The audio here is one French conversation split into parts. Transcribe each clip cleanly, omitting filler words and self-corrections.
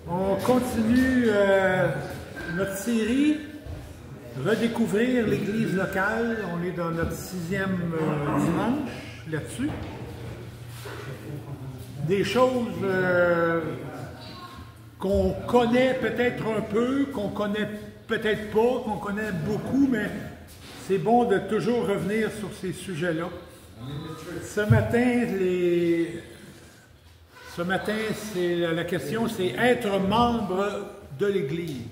On continue notre série Redécouvrir l'Église locale. On est dans notre 6e dimanche là-dessus. Des choses qu'on connaît peut-être un peu, qu'on connaît peut-être pas, qu'on connaît beaucoup, mais c'est bon de toujours revenir sur ces sujets-là. Ce matin, la question, c'est être membre de l'Église.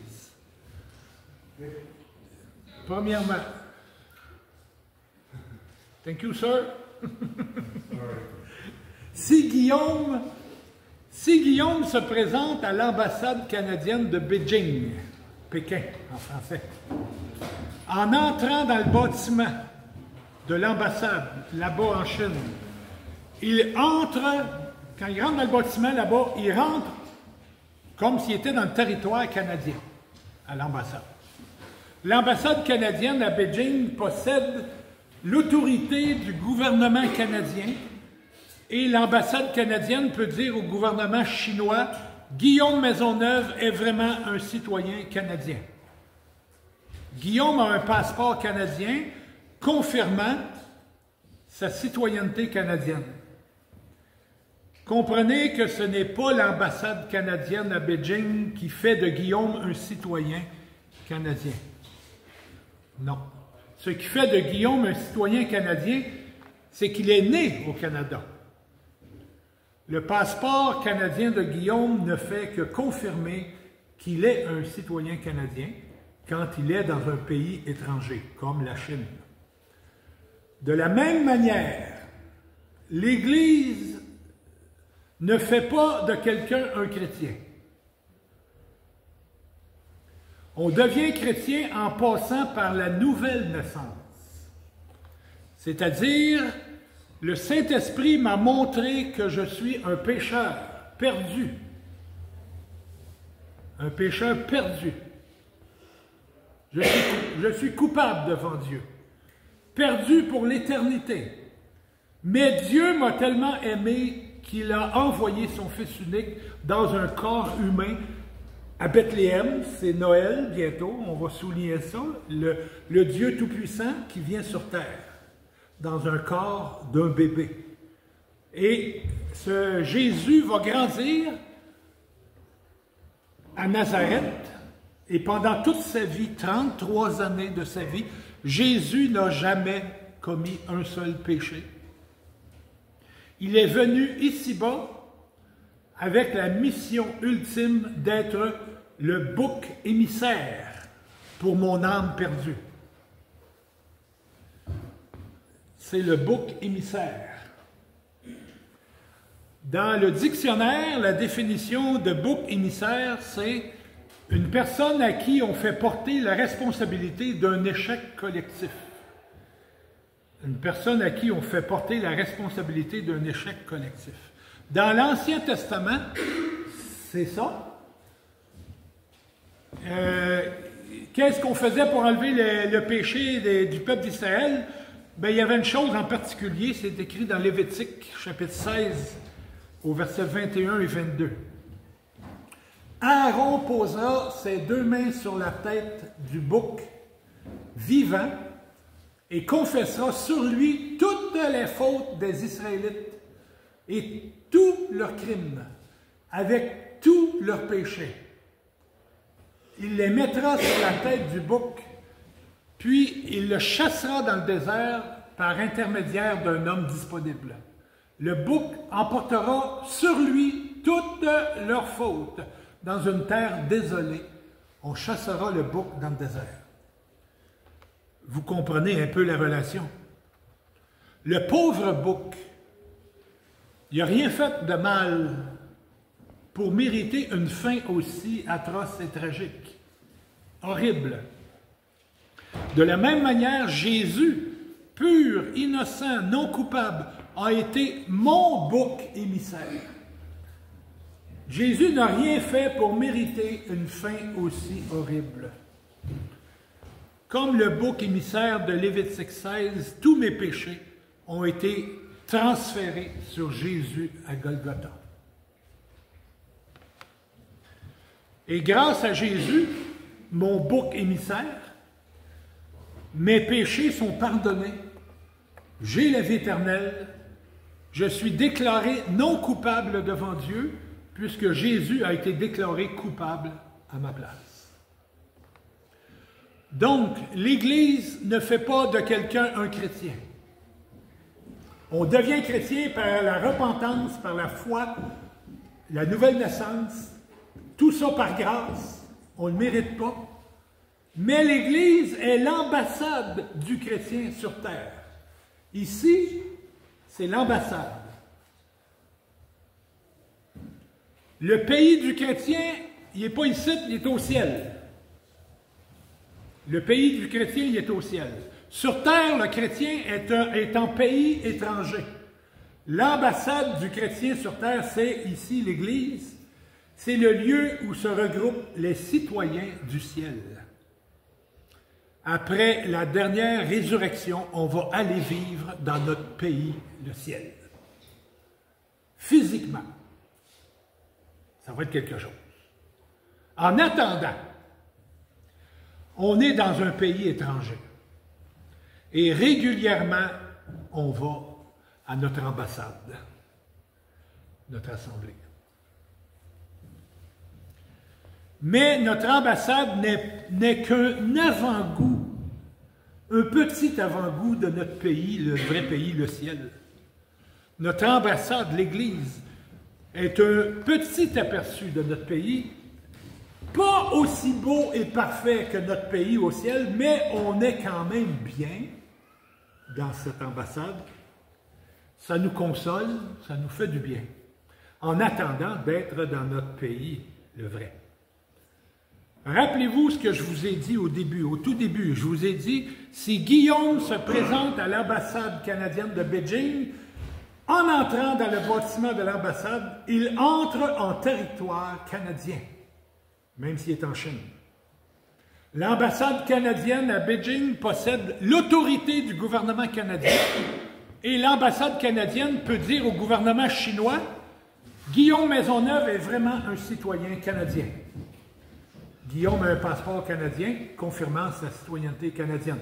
Premièrement, thank you, sir. Si Guillaume se présente à l'ambassade canadienne de Beijing, Pékin en français, en entrant dans le bâtiment de l'ambassade, là-bas en Chine, quand il rentre dans le bâtiment là-bas, il rentre comme s'il était dans le territoire canadien, à l'ambassade. L'ambassade canadienne à Beijing possède l'autorité du gouvernement canadien et l'ambassade canadienne peut dire au gouvernement chinois « Guillaume Maisonneuve est vraiment un citoyen canadien ». Guillaume a un passeport canadien confirmant sa citoyenneté canadienne. Comprenez que ce n'est pas l'ambassade canadienne à Beijing qui fait de Guillaume un citoyen canadien. Non. Ce qui fait de Guillaume un citoyen canadien, c'est qu'il est né au Canada. Le passeport canadien de Guillaume ne fait que confirmer qu'il est un citoyen canadien quand il est dans un pays étranger, comme la Chine. De la même manière, l'Église ne fait pas de quelqu'un un chrétien. On devient chrétien en passant par la nouvelle naissance. C'est-à-dire, le Saint-Esprit m'a montré que je suis un pécheur perdu. Un pécheur perdu. Je suis coupable devant Dieu. Perdu pour l'éternité. Mais Dieu m'a tellement aimé qu'il a envoyé son Fils unique dans un corps humain à Bethléem. C'est Noël bientôt, on va souligner ça. Le Dieu Tout-Puissant qui vient sur terre dans un corps d'un bébé. Et ce Jésus va grandir à Nazareth et pendant toute sa vie, 33 années de sa vie, Jésus n'a jamais commis un seul péché. Il est venu ici-bas avec la mission ultime d'être le bouc émissaire pour mon âme perdue. C'est le bouc émissaire. Dans le dictionnaire, la définition de bouc émissaire, c'est une personne à qui on fait porter la responsabilité d'un échec collectif. Une personne à qui on fait porter la responsabilité d'un échec collectif. Dans l'Ancien Testament, c'est ça. Qu'est-ce qu'on faisait pour enlever le péché du peuple d'Israël? Bien, il y avait une chose en particulier, c'est écrit dans Lévitique, chapitre 16, au verset 21 et 22. Aaron posera ses 2 mains sur la tête du bouc vivant et confessera sur lui toutes les fautes des Israélites et tous leurs crimes, avec tous leurs péchés. Il les mettra sur la tête du bouc, puis il le chassera dans le désert par intermédiaire d'un homme disponible. Le bouc emportera sur lui toutes leurs fautes. Dans une terre désolée, on chassera le bouc dans le désert. Vous comprenez un peu la relation. Le pauvre bouc, il n'a rien fait de mal pour mériter une fin aussi atroce et tragique. Horrible. De la même manière, Jésus, pur, innocent, non coupable, a été mon bouc émissaire. Jésus n'a rien fait pour mériter une fin aussi horrible. Comme le bouc émissaire de Lévitique 16, tous mes péchés ont été transférés sur Jésus à Golgotha. Et grâce à Jésus, mon bouc émissaire, mes péchés sont pardonnés. J'ai la vie éternelle. Je suis déclaré non coupable devant Dieu, puisque Jésus a été déclaré coupable à ma place. Donc, l'Église ne fait pas de quelqu'un un chrétien. On devient chrétien par la repentance, par la foi, la nouvelle naissance, tout ça par grâce, on ne le mérite pas. Mais l'Église est l'ambassade du chrétien sur terre. Ici, c'est l'ambassade. Le pays du chrétien, il n'est pas ici, il est au ciel. Le pays du chrétien, il est au ciel. Sur terre, le chrétien est en pays étranger. L'ambassade du chrétien sur terre, c'est ici l'Église. C'est le lieu où se regroupent les citoyens du ciel. Après la dernière résurrection, on va aller vivre dans notre pays, le ciel. Physiquement. Ça va être quelque chose. En attendant, on est dans un pays étranger. Et régulièrement, on va à notre ambassade, notre assemblée. Mais notre ambassade n'est qu'un avant-goût, un petit avant-goût de notre pays, le vrai pays, le ciel. Notre ambassade, l'Église, est un petit aperçu de notre pays, pas aussi beau et parfait que notre pays au ciel, mais on est quand même bien dans cette ambassade. Ça nous console, ça nous fait du bien, en attendant d'être dans notre pays, le vrai. Rappelez-vous ce que je vous ai dit au début, au tout début. Je vous ai dit, si Guillaume se présente à l'ambassade canadienne de Beijing, en entrant dans le bâtiment de l'ambassade, il entre en territoire canadien, même s'il est en Chine. L'ambassade canadienne à Beijing possède l'autorité du gouvernement canadien et l'ambassade canadienne peut dire au gouvernement chinois « Guillaume Maisonneuve est vraiment un citoyen canadien ». Guillaume a un passeport canadien confirmant sa citoyenneté canadienne.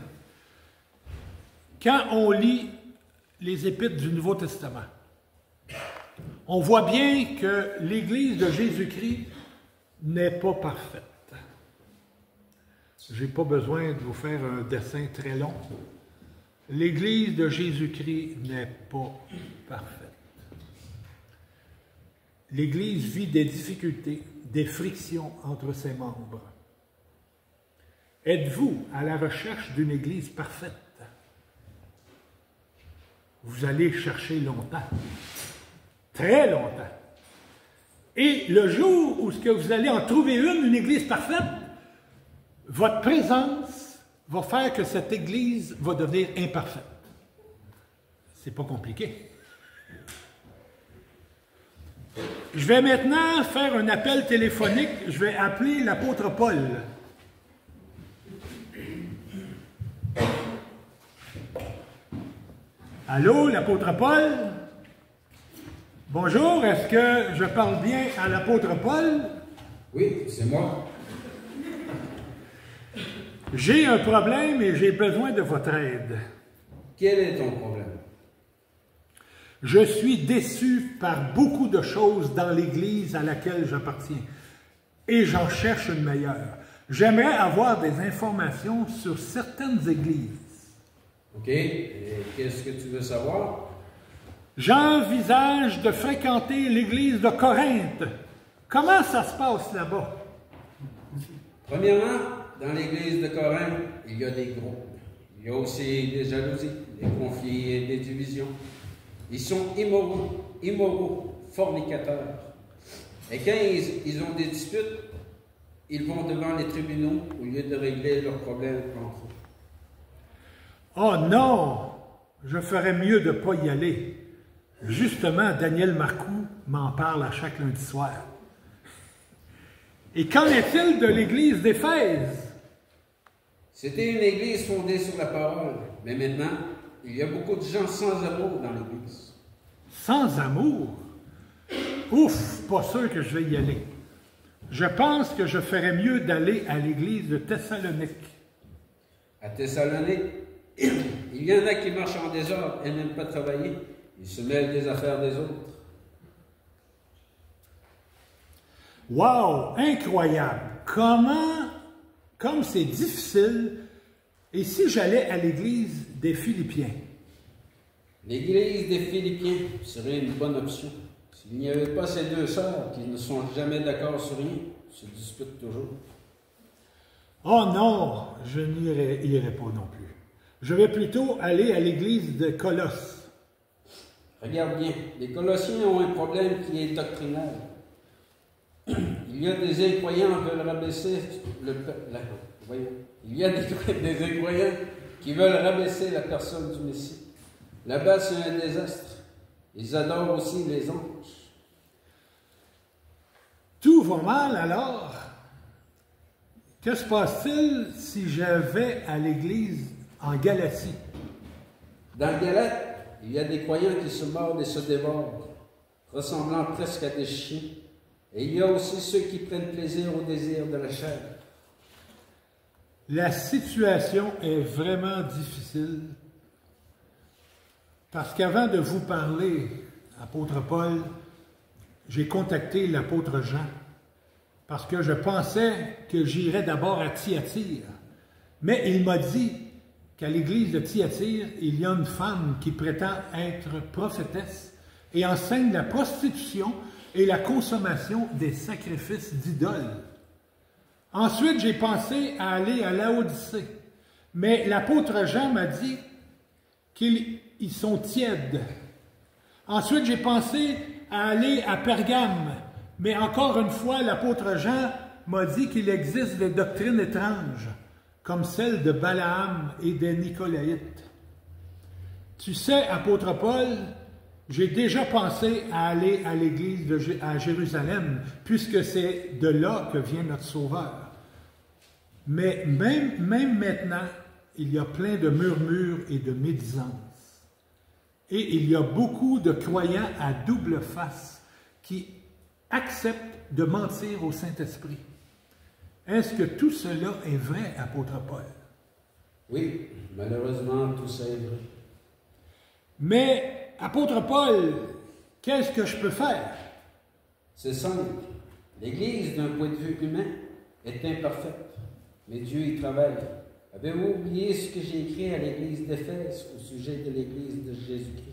Quand on lit les Épîtres du Nouveau Testament, on voit bien que l'Église de Jésus-Christ n'est pas parfaite. Je n'ai pas besoin de vous faire un dessin très long. L'Église de Jésus-Christ n'est pas parfaite. L'Église vit des difficultés, des frictions entre ses membres. Êtes-vous à la recherche d'une Église parfaite? Vous allez chercher longtemps, très longtemps. Et le jour où vous allez en trouver une Église parfaite, votre présence va faire que cette Église va devenir imparfaite. C'est pas compliqué. Je vais maintenant faire un appel téléphonique. Je vais appeler l'apôtre Paul. Allô, l'apôtre Paul? Bonjour, est-ce que je parle bien à l'apôtre Paul? Oui, c'est moi. J'ai un problème et j'ai besoin de votre aide. Quel est ton problème? Je suis déçu par beaucoup de choses dans l'Église à laquelle j'appartiens et j'en cherche une meilleure. J'aimerais avoir des informations sur certaines églises. OK. Et qu'est-ce que tu veux savoir? J'envisage de fréquenter l'église de Corinthe. Comment ça se passe là-bas? Premièrement, dans l'église de Corinthe, il y a des groupes. Il y a aussi des jalousies, des conflits et des divisions. Ils sont immoraux, fornicateurs. Et quand ils ont des disputes, ils vont devant les tribunaux au lieu de régler leurs problèmes entre eux. Oh non! Je ferais mieux de ne pas y aller. Justement, Daniel Marcoux m'en parle à chaque lundi soir. Et qu'en est-il de l'église d'Éphèse? C'était une église fondée sur la parole, mais maintenant, il y a beaucoup de gens sans amour dans l'église. Sans amour? Ouf, pas sûr que je vais y aller. Je pense que je ferais mieux d'aller à l'église de Thessalonique. À Thessalonique, il y en a qui marchent en désordre et n'aiment pas travailler. Ils se mêlent des affaires des autres. Wow! Incroyable! Comme c'est difficile. Et si j'allais à l'église des Philippiens? L'église des Philippiens serait une bonne option. S'il n'y avait pas ces deux sœurs qui ne sont jamais d'accord sur rien, se disputent toujours. Oh non, je n'irai pas non plus. Je vais plutôt aller à l'église de Colosse. Regarde bien, les Colossiens ont un problème qui est doctrinal. Il y a des incroyants qui veulent rabaisser le peuple. Il y a des incroyants qui veulent rabaisser la personne du Messie. Là-bas, c'est un désastre. Ils adorent aussi les anges. Tout va mal alors? Que se passe-t-il si je vais à l'église en Galatie? Dans Galate, il y a des croyants qui se mordent et se dévorent, ressemblant presque à des chiens. Et il y a aussi ceux qui prennent plaisir au désir de la chair. La situation est vraiment difficile parce qu'avant de vous parler, apôtre Paul, j'ai contacté l'apôtre Jean parce que je pensais que j'irais d'abord à Thyatire. Mais il m'a dit qu'à l'église de Thyatire, il y a une femme qui prétend être prophétesse et enseigne la prostitution et la consommation des sacrifices d'idoles. Ensuite, j'ai pensé à aller à Laodicée, mais l'apôtre Jean m'a dit qu'ils sont tièdes. Ensuite, j'ai pensé à aller à Pergame, mais encore une fois, l'apôtre Jean m'a dit qu'il existe des doctrines étranges, comme celle de Balaam et des Nicolaïtes. Tu sais, apôtre Paul, j'ai déjà pensé à aller à l'église à Jérusalem, puisque c'est de là que vient notre Sauveur. Mais même maintenant, il y a plein de murmures et de médisances. Et il y a beaucoup de croyants à double face qui acceptent de mentir au Saint-Esprit. Est-ce que tout cela est vrai, apôtre Paul? Oui, malheureusement, tout ça est vrai. Mais, apôtre Paul, qu'est-ce que je peux faire? C'est simple. L'Église, d'un point de vue humain, est imparfaite. Mais Dieu y travaille. Avez-vous oublié ce que j'ai écrit à l'Église d'Éphèse au sujet de l'Église de Jésus-Christ?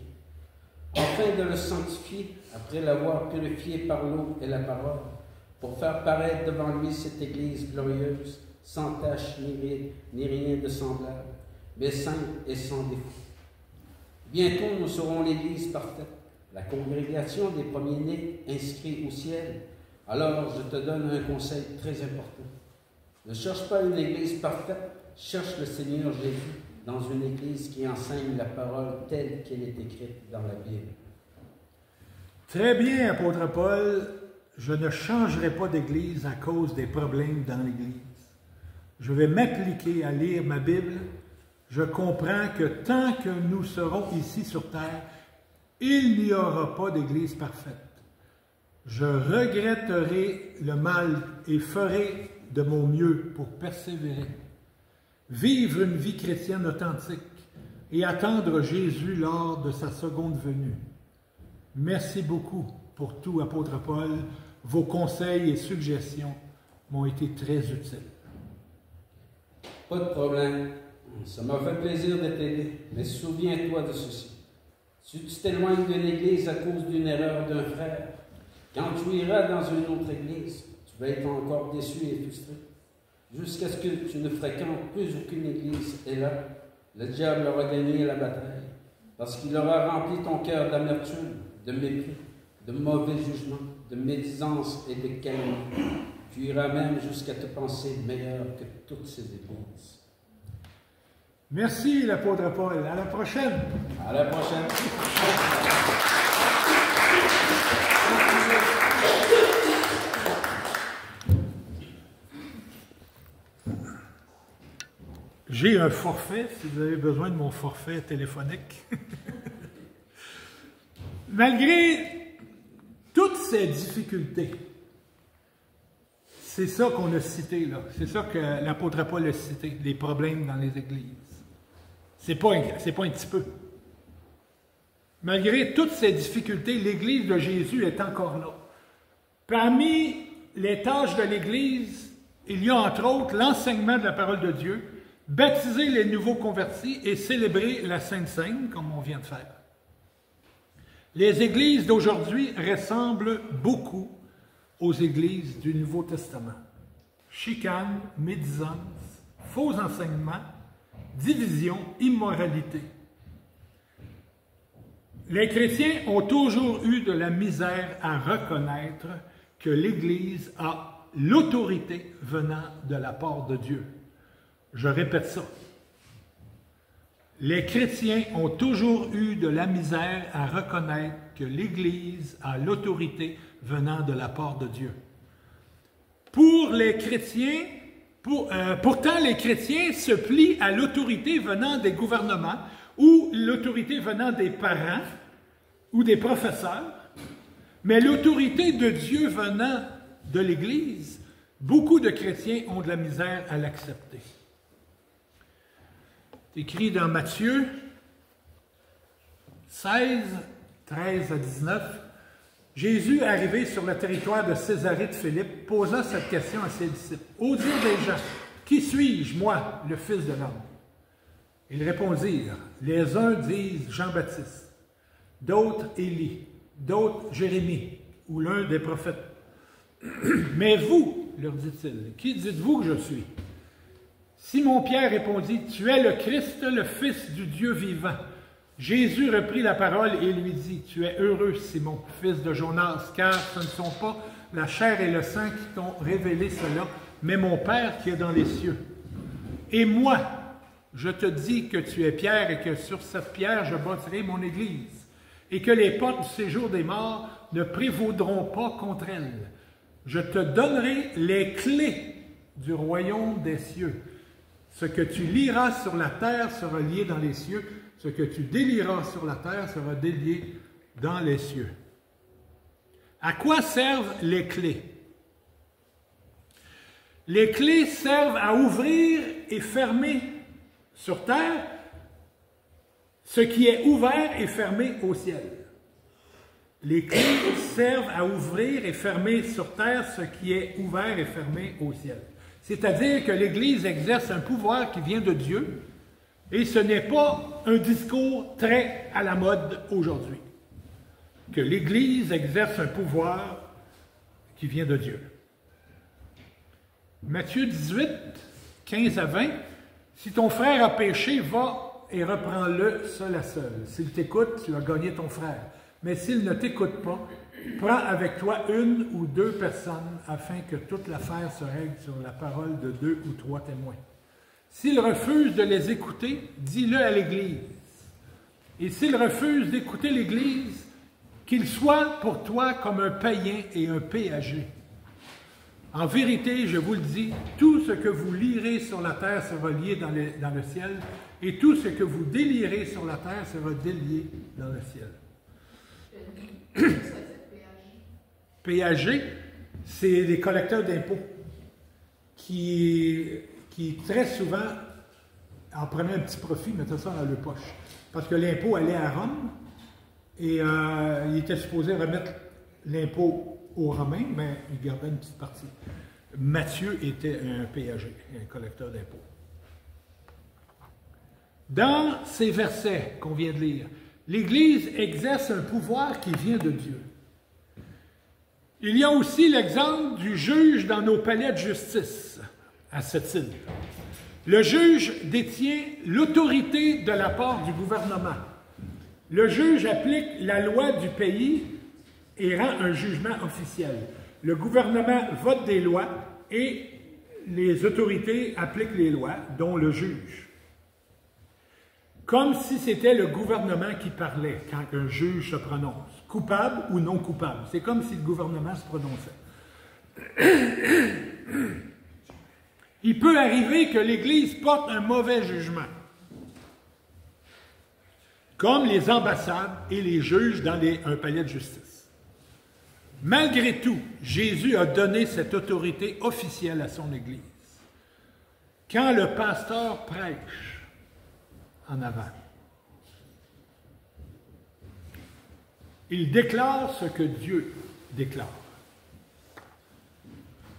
Afin de le sanctifier, après l'avoir purifié par l'eau et la parole, pour faire paraître devant lui cette Église glorieuse, sans tache ni rien de semblable, mais sainte et sans défaut. Bientôt, nous serons l'Église parfaite, la congrégation des premiers-nés inscrits au ciel. Alors, je te donne un conseil très important. Ne cherche pas une Église parfaite, cherche le Seigneur Jésus dans une Église qui enseigne la parole telle qu'elle est écrite dans la Bible. Très bien, apôtre Paul. Je ne changerai pas d'Église à cause des problèmes dans l'Église. Je vais m'appliquer à lire ma Bible. Je comprends que tant que nous serons ici sur terre, il n'y aura pas d'Église parfaite. Je regretterai le mal et ferai de mon mieux pour persévérer. Vivre une vie chrétienne authentique et attendre Jésus lors de sa seconde venue. Merci beaucoup pour tout, apôtre Paul. Vos conseils et suggestions m'ont été très utiles. Pas de problème. Ça m'a fait plaisir de t'aider, mais souviens-toi de ceci. Si tu t'éloignes d'une église à cause d'une erreur d'un frère, quand tu iras dans une autre église, tu vas être encore déçu et frustré. Jusqu'à ce que tu ne fréquentes plus aucune église. Et là, le diable aura gagné la bataille, parce qu'il aura rempli ton cœur d'amertume, de mépris, de mauvais jugement, de médisance et de calomnie. Tu iras même jusqu'à te penser meilleur que toutes ces églises. Merci, l'apôtre Paul. À la prochaine. À la prochaine. J'ai un forfait, si vous avez besoin de mon forfait téléphonique. Malgré toutes ces difficultés, C'est ça qu'on a cité, là. C'est ça que l'apôtre Paul a cité, les problèmes dans les églises. C'est pas un petit peu. Malgré toutes ces difficultés, l'Église de Jésus est encore là. Parmi les tâches de l'Église, il y a entre autres l'enseignement de la parole de Dieu, baptiser les nouveaux convertis et célébrer la Sainte Seine, comme on vient de faire. Les églises d'aujourd'hui ressemblent beaucoup aux églises du Nouveau Testament. Chicane, médisance, faux enseignements, division, immoralité. Les chrétiens ont toujours eu de la misère à reconnaître que l'Église a l'autorité venant de la part de Dieu. Je répète ça. Les chrétiens ont toujours eu de la misère à reconnaître que l'Église a l'autorité venant de la part de Dieu. Pour les chrétiens, pourtant les chrétiens se plient à l'autorité venant des gouvernements ou l'autorité venant des parents ou des professeurs, mais l'autorité de Dieu venant de l'Église, beaucoup de chrétiens ont de la misère à l'accepter. C'est écrit dans Matthieu 16, 13 à 19, Jésus, arrivé sur le territoire de Césarée de Philippe, posa cette question à ses disciples. « Au dire des gens, qui suis-je, moi, le Fils de l'homme? » Ils répondirent, « Les uns disent Jean-Baptiste, d'autres Élie, d'autres Jérémie, ou l'un des prophètes. Mais vous, leur dit-il, qui dites-vous que je suis? » Simon-Pierre répondit, « Tu es le Christ, le Fils du Dieu vivant. » Jésus reprit la parole et lui dit, « Tu es heureux, Simon, fils de Jonas, car ce ne sont pas la chair et le sang qui t'ont révélé cela, mais mon Père qui est dans les cieux. Et moi, je te dis que tu es Pierre et que sur cette pierre je bâtirai mon Église, et que les portes du séjour des morts ne prévaudront pas contre elle. Je te donnerai les clés du royaume des cieux. Ce que tu liras sur la terre sera lié dans les cieux, ce que tu délieras sur la terre sera délié dans les cieux. » À quoi servent les clés? Les clés servent à ouvrir et fermer sur terre ce qui est ouvert et fermé au ciel. Les clés servent à ouvrir et fermer sur terre ce qui est ouvert et fermé au ciel. C'est-à-dire que l'Église exerce un pouvoir qui vient de Dieu, et ce n'est pas un discours très à la mode aujourd'hui, que l'Église exerce un pouvoir qui vient de Dieu. Matthieu 18, 15 à 20, « Si ton frère a péché, va et reprends-le seul à seul. S'il t'écoute, tu as gagné ton frère. Mais s'il ne t'écoute pas, prends avec toi une ou deux personnes afin que toute l'affaire se règle sur la parole de 2 ou 3 témoins. S'il refuse de les écouter, dis-le à l'Église. Et s'il refuse d'écouter l'Église, qu'il soit pour toi comme un païen et un péager. En vérité, je vous le dis, tout ce que vous lirez sur la terre sera lié dans le ciel, et tout ce que vous délierez sur la terre sera délié dans le ciel. Péager, c'est des collecteurs d'impôts qui très souvent en prenaient un petit profit, mettaient ça dans leur poche. Parce que l'impôt allait à Rome et il était supposé remettre l'impôt aux Romains, mais il gardait une petite partie. Matthieu était un péager, un collecteur d'impôts. Dans ces versets qu'on vient de lire, l'Église exerce un pouvoir qui vient de Dieu. Il y a aussi l'exemple du juge dans nos palais de justice, à cette île. Le juge détient l'autorité de la part du gouvernement. Le juge applique la loi du pays et rend un jugement officiel. Le gouvernement vote des lois et les autorités appliquent les lois, dont le juge. Comme si c'était le gouvernement qui parlait quand un juge se prononce, coupable ou non coupable. C'est comme si le gouvernement se prononçait. Il peut arriver que l'Église porte un mauvais jugement, comme les ambassades et les juges dans un palais de justice. Malgré tout, Jésus a donné cette autorité officielle à son Église. Quand le pasteur prêche en avant, il déclare ce que Dieu déclare.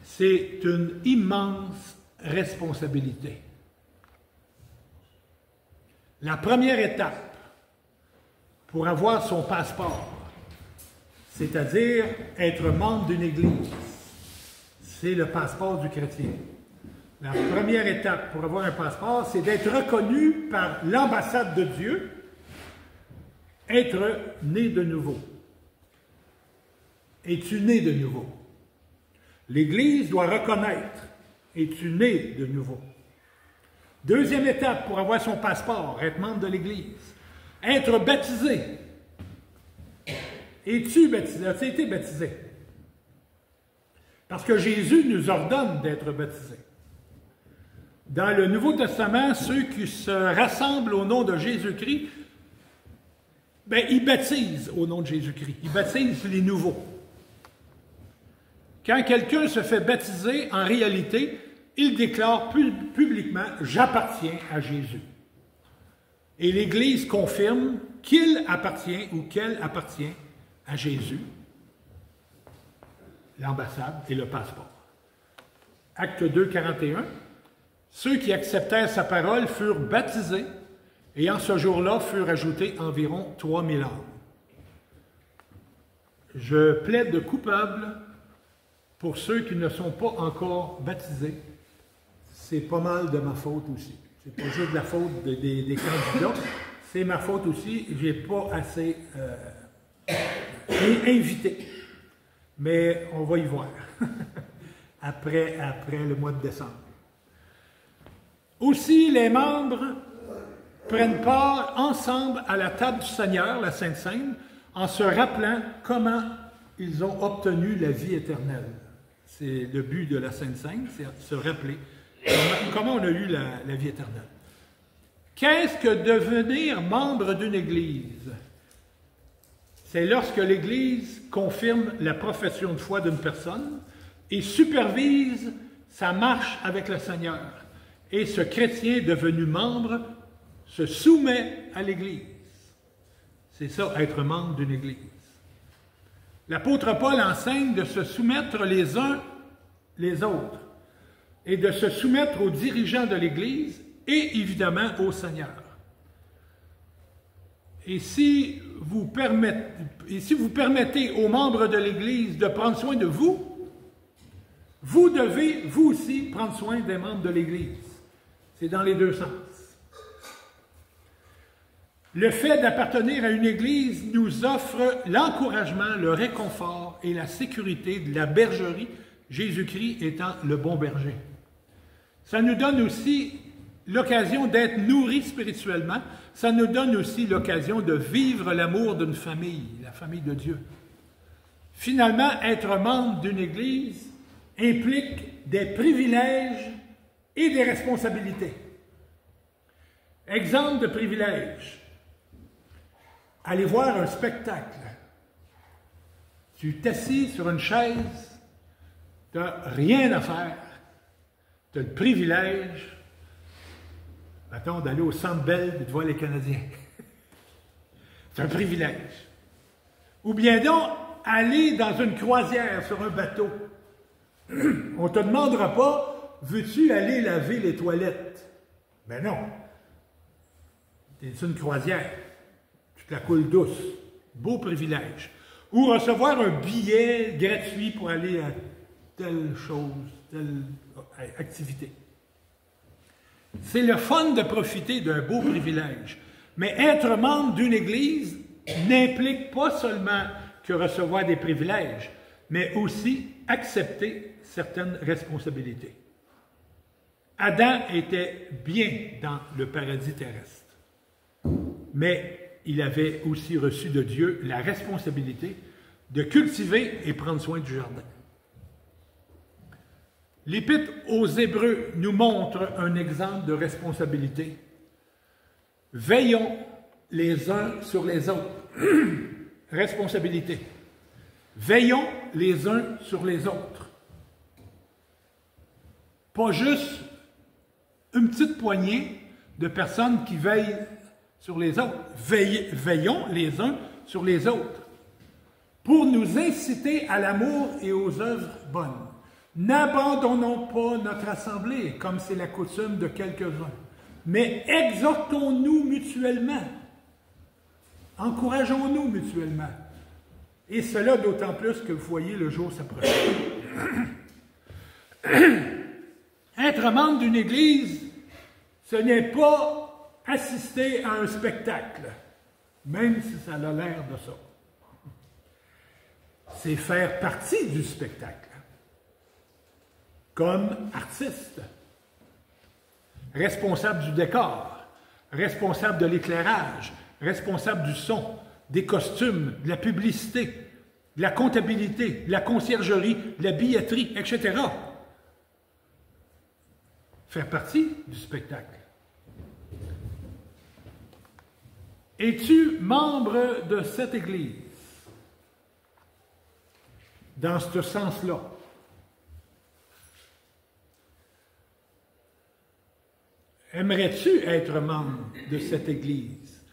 C'est une immense responsabilité. La première étape pour avoir son passeport, c'est-à-dire être membre d'une Église, c'est le passeport du chrétien. La première étape pour avoir un passeport, c'est d'être reconnu par l'ambassade de Dieu, être né de nouveau. Es-tu né de nouveau? L'Église doit reconnaître, es-tu né de nouveau? Deuxième étape pour avoir son passeport, être membre de l'Église, être baptisé. Es-tu baptisé? As-tu été baptisé? Parce que Jésus nous ordonne d'être baptisés. Dans le Nouveau Testament, ceux qui se rassemblent au nom de Jésus-Christ, ils baptisent au nom de Jésus-Christ. Ils baptisent les nouveaux. Quand quelqu'un se fait baptiser, en réalité, il déclare publiquement « J'appartiens à Jésus ». Et l'Église confirme qu'il appartient ou qu'elle appartient à Jésus, l'ambassade et le passeport. Acte 2, 41. Ceux qui acceptèrent sa parole furent baptisés et en ce jour-là furent ajoutés environ 3000 âmes. Je plaide coupable pour ceux qui ne sont pas encore baptisés. C'est pas mal de ma faute aussi. C'est pas juste de la faute des candidats, c'est ma faute aussi. Je n'ai pas assez invité. Mais on va y voir après le mois de décembre. Aussi, les membres prennent part ensemble à la table du Seigneur, la Sainte Seine, en se rappelant comment ils ont obtenu la vie éternelle. C'est le but de la Sainte Seine, c'est se rappeler comment on a eu la vie éternelle. Qu'est-ce que devenir membre d'une Église? C'est lorsque l'Église confirme la profession de foi d'une personne et supervise sa marche avec le Seigneur. Et ce chrétien devenu membre se soumet à l'Église. C'est ça, être membre d'une Église. L'apôtre Paul enseigne de se soumettre les uns les autres et de se soumettre aux dirigeants de l'Église et évidemment au Seigneur. Et si vous permettez aux membres de l'Église de prendre soin de vous, vous devez, vous aussi, prendre soin des membres de l'Église. C'est dans les deux sens. Le fait d'appartenir à une Église nous offre l'encouragement, le réconfort et la sécurité de la bergerie, Jésus-Christ étant le bon berger. Ça nous donne aussi l'occasion d'être nourris spirituellement. Ça nous donne aussi l'occasion de vivre l'amour d'une famille, la famille de Dieu. Finalement, être membre d'une Église implique des privilèges et des responsabilités. Exemple de privilèges. Aller voir un spectacle. Tu t'assis sur une chaise, tu n'as rien à faire. Tu as le privilège, mettons, d'aller au Centre Bell et de voir les Canadiens. C'est un privilège. Ou bien donc, aller dans une croisière sur un bateau. On ne te demandera pas, veux-tu aller laver les toilettes? Ben non. C'est une croisière. Tu te la coules douce. Beau privilège. Ou recevoir un billet gratuit pour aller à telle chose, telle activité. C'est le fun de profiter d'un beau privilège. Mais être membre d'une Église n'implique pas seulement que recevoir des privilèges, mais aussi accepter certaines responsabilités. Adam était bien dans le paradis terrestre, mais il avait aussi reçu de Dieu la responsabilité de cultiver et prendre soin du jardin. L'Épître aux Hébreux nous montre un exemple de responsabilité. Veillons les uns sur les autres. Responsabilité. Veillons les uns sur les autres. Pas juste une petite poignée de personnes qui veillent sur les autres. Veillons les uns sur les autres pour nous inciter à l'amour et aux œuvres bonnes. N'abandonnons pas notre assemblée, comme c'est la coutume de quelques-uns, mais exhortons-nous mutuellement. Encourageons-nous mutuellement. Et cela d'autant plus que vous voyez le jour s'approcher. Être membre d'une église, ce n'est pas assister à un spectacle, même si ça a l'air de ça. C'est faire partie du spectacle, comme artiste, responsable du décor, responsable de l'éclairage, responsable du son, des costumes, de la publicité, de la comptabilité, de la conciergerie, de la billetterie, etc. Faire partie du spectacle. Es-tu membre de cette Église? Dans ce sens-là. Aimerais-tu être membre de cette Église?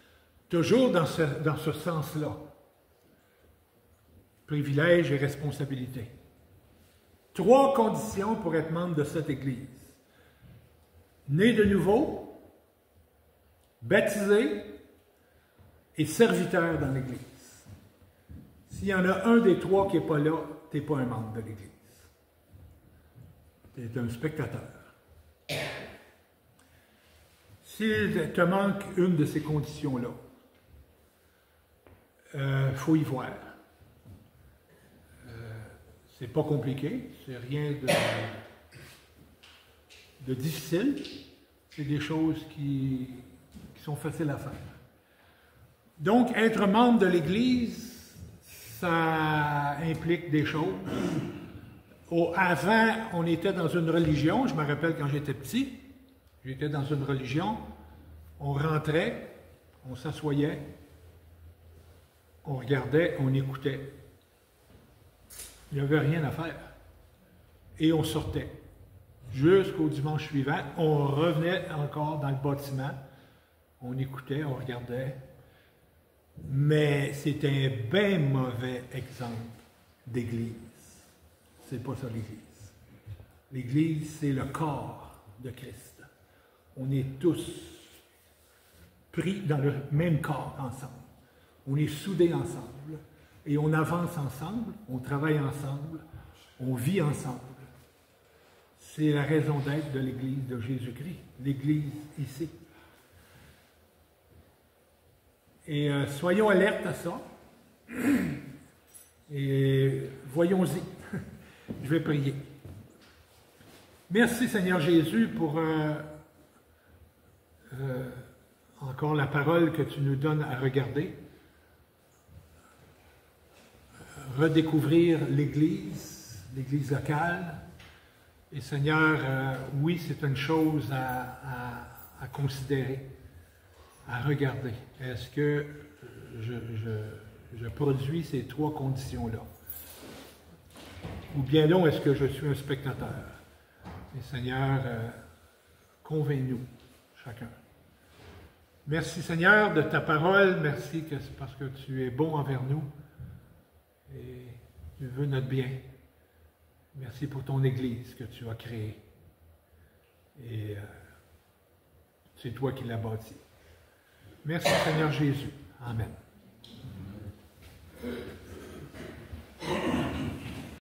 Toujours dans ce sens-là. Privilèges et responsabilités. 3 conditions pour être membre de cette Église. Né de nouveau, baptisé et serviteur dans l'Église. S'il y en a un des 3 qui n'est pas là, tu n'es pas un membre de l'Église. Tu es un spectateur. S'il te manque une de ces conditions-là, faut y voir. C'est pas compliqué, c'est rien de difficile, c'est des choses qui sont faciles à faire. Donc, être membre de l'Église, ça implique des choses. Avant, on était dans une religion, je me rappelle quand j'étais petit, j'étais dans une religion, on rentrait, on s'assoyait, on regardait, on écoutait. Il n'y avait rien à faire. Et on sortait. Jusqu'au dimanche suivant, on revenait encore dans le bâtiment, on écoutait, on regardait. Mais c'est un bien mauvais exemple d'église. C'est pas ça l'Église. L'Église, c'est le corps de Christ. On est tous pris dans le même corps ensemble. On est soudés ensemble et on avance ensemble, on travaille ensemble, on vit ensemble. C'est la raison d'être de l'Église de Jésus-Christ, l'Église ici. Et soyons alertes à ça. Et voyons-y. Je vais prier. Merci Seigneur Jésus pour encore la parole que tu nous donnes à regarder. Redécouvrir l'Église locale. Et Seigneur, oui, c'est une chose à considérer, à regarder. Est-ce que je produis ces 3 conditions-là? Ou bien non, est-ce que je suis un spectateur? Et Seigneur, convainc-nous, chacun. Merci Seigneur de ta parole, merci parce que tu es bon envers nous et tu veux notre bien. Merci pour ton Église que tu as créée. Et c'est toi qui l'as bâtie. Merci Seigneur Jésus. Amen.